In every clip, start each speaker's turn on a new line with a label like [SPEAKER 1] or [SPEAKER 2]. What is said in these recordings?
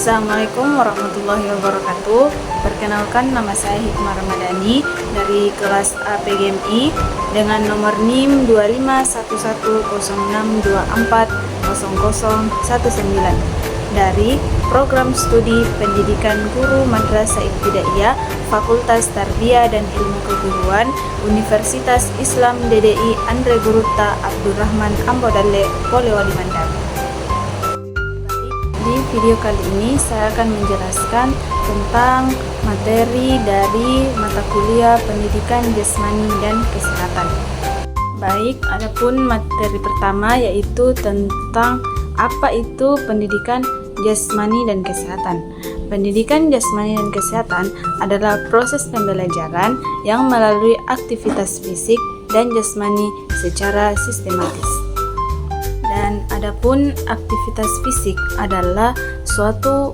[SPEAKER 1] Assalamualaikum warahmatullahi wabarakatuh. Perkenalkan, nama saya Hikmah Ramadhani dari kelas APGMI dengan nomor NIM 251106240019 dari Program Studi Pendidikan Guru Madrasah Ibtidaiyah Fakultas Tarbiyah dan Ilmu Keguruan Universitas Islam DDI Andre Gurutta Abdurrahman Ambodalle Polewali Mandar. Di video kali ini saya akan menjelaskan tentang materi dari mata kuliah Pendidikan Jasmani dan Kesehatan. Baik, adapun materi pertama yaitu tentang apa itu pendidikan jasmani dan kesehatan. Pendidikan jasmani dan kesehatan adalah proses pembelajaran yang melalui aktivitas fisik dan jasmani secara sistematis. Dan adapun aktivitas fisik adalah suatu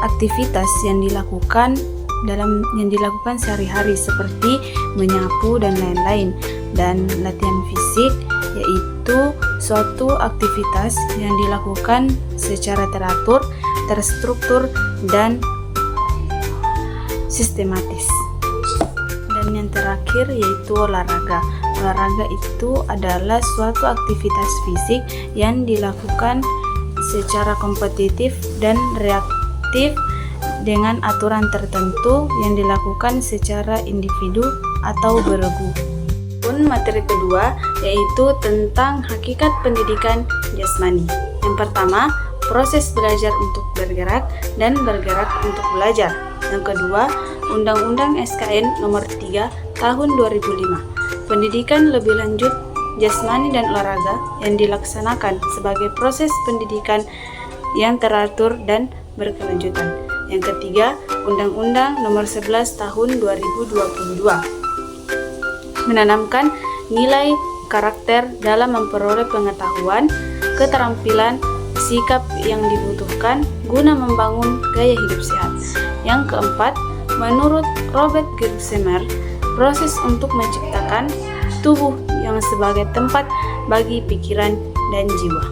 [SPEAKER 1] aktivitas yang dilakukan sehari-hari seperti menyapu dan lain-lain. Dan latihan fisik yaitu suatu aktivitas yang dilakukan secara teratur, terstruktur, dan sistematis. Dan yang terakhir yaitu olahraga. Olahraga itu adalah suatu aktivitas fisik yang dilakukan secara kompetitif dan reaktif dengan aturan tertentu yang dilakukan secara individu atau beregu. Materi kedua yaitu tentang hakikat pendidikan jasmani. Yang pertama, proses belajar untuk bergerak dan bergerak untuk belajar. Yang kedua, Undang-Undang SKN Nomor 3 Tahun 2005. Pendidikan lebih lanjut jasmani dan olahraga yang dilaksanakan sebagai proses pendidikan yang teratur dan berkelanjutan. Yang ketiga, Undang-Undang Nomor 11 Tahun 2022. Menanamkan nilai karakter dalam memperoleh pengetahuan, keterampilan, sikap yang dibutuhkan guna membangun gaya hidup sehat. Yang keempat, menurut Robert Gersemer, proses untuk menciptakan tubuh yang sebagai tempat bagi pikiran dan jiwa.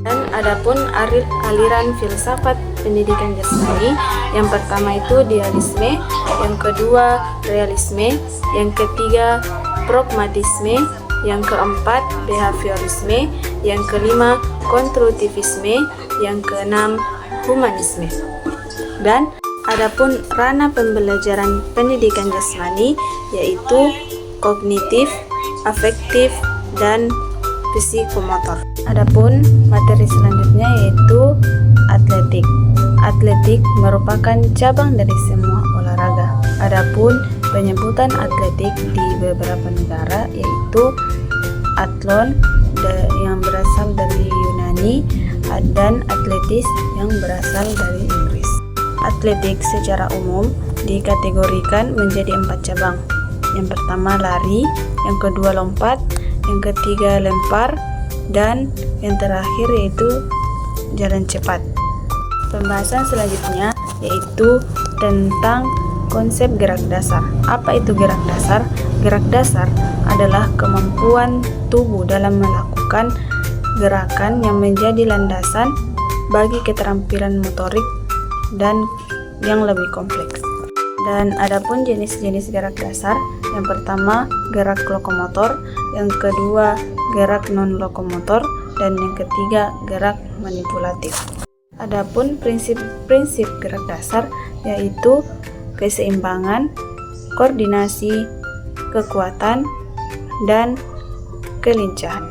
[SPEAKER 1] Dan adapun aliran filsafat pendidikan jasmani, yang pertama itu idealisme, yang kedua realisme, yang ketiga pragmatisme, yang keempat behaviorisme, yang kelima konstruktivisme, yang keenam humanisme. Dan adapun ranah pembelajaran pendidikan jasmani yaitu kognitif, afektif, dan psikomotor. Adapun materi selanjutnya yaitu atletik. Atletik merupakan cabang dari semua olahraga. Adapun penyebutan atletik di beberapa negara yaitu athlon yang berasal dari Yunani dan atletis yang berasal dari Inggris. Atletik secara umum dikategorikan menjadi 4 cabang. Yang pertama lari, yang kedua lompat, yang ketiga lempar, dan yang terakhir yaitu jalan cepat. Pembahasan selanjutnya yaitu tentang konsep gerak dasar. Apa itu gerak dasar? Gerak dasar adalah kemampuan tubuh dalam melakukan gerakan yang menjadi landasan bagi keterampilan motorik dan yang lebih kompleks. Dan adapun jenis-jenis gerak dasar, yang pertama gerak lokomotor, yang kedua gerak non-lokomotor, dan yang ketiga gerak manipulatif. Adapun prinsip-prinsip gerak dasar yaitu keseimbangan, koordinasi, kekuatan, dan kelincahan.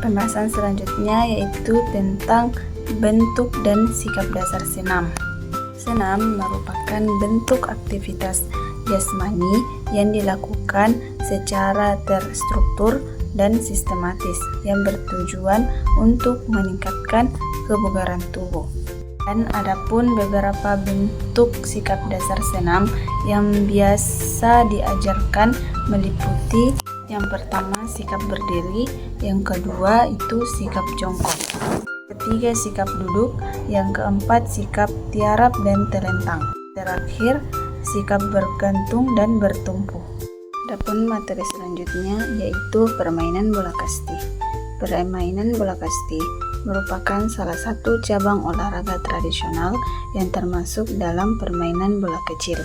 [SPEAKER 1] Pembahasan selanjutnya yaitu tentang bentuk dan sikap dasar senam. Senam merupakan bentuk aktivitas jasmani yang dilakukan secara terstruktur dan sistematis yang bertujuan untuk meningkatkan kebugaran tubuh. Dan adapun beberapa bentuk sikap dasar senam yang biasa diajarkan meliputi yang pertama sikap berdiri, yang kedua itu sikap jongkok, ketiga sikap duduk, yang keempat sikap tiarap dan telentang, terakhir sikap bergantung dan bertumpu. Adapun materi selanjutnya yaitu permainan bola kasti. Permainan bola kasti merupakan salah satu cabang olahraga tradisional yang termasuk dalam permainan bola kecil.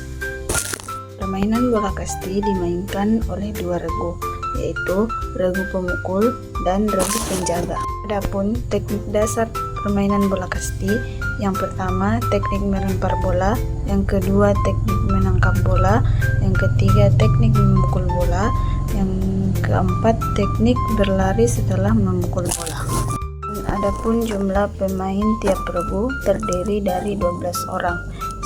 [SPEAKER 1] Permainan bola kasti dimainkan oleh dua regu, yaitu regu pemukul dan regu penjaga. Adapun teknik dasar permainan bola kasti, yang pertama teknik melempar bola, yang kedua teknik menangkap bola, yang ketiga teknik memukul bola, yang keempat teknik berlari setelah memukul bola. Adapun jumlah pemain tiap regu terdiri dari 12 orang,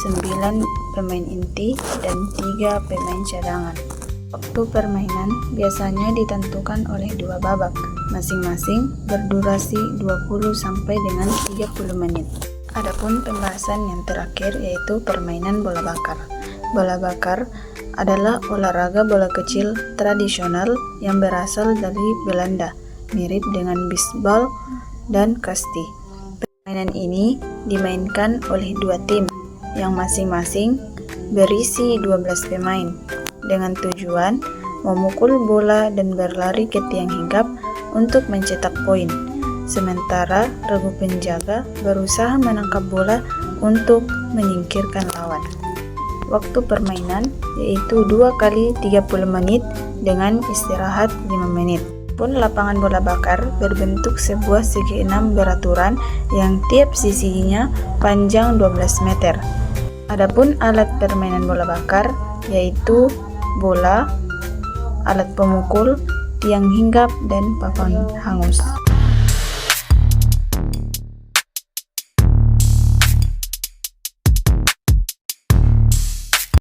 [SPEAKER 1] 9 pemain inti dan 3 pemain cadangan. Waktu permainan biasanya ditentukan oleh 2 babak, masing-masing berdurasi 20 sampai dengan 30 menit. Adapun pembahasan yang terakhir yaitu permainan bola bakar. Bola bakar adalah olahraga bola kecil tradisional yang berasal dari Belanda, mirip dengan bisbal dan kasti. Permainan ini dimainkan oleh 2 tim yang masing-masing berisi 12 pemain dengan tujuan memukul bola dan berlari ke tiang hinggap untuk mencetak poin. Sementara regu penjaga berusaha menangkap bola untuk menyingkirkan lawan. Waktu permainan yaitu 2 kali 30 menit dengan istirahat 5 menit. Pun lapangan bola bakar berbentuk sebuah segi 6 beraturan yang tiap sisinya panjang 12 meter. Adapun alat permainan bola bakar yaitu bola, alat pemukul, tiang hinggap, dan papan hangus.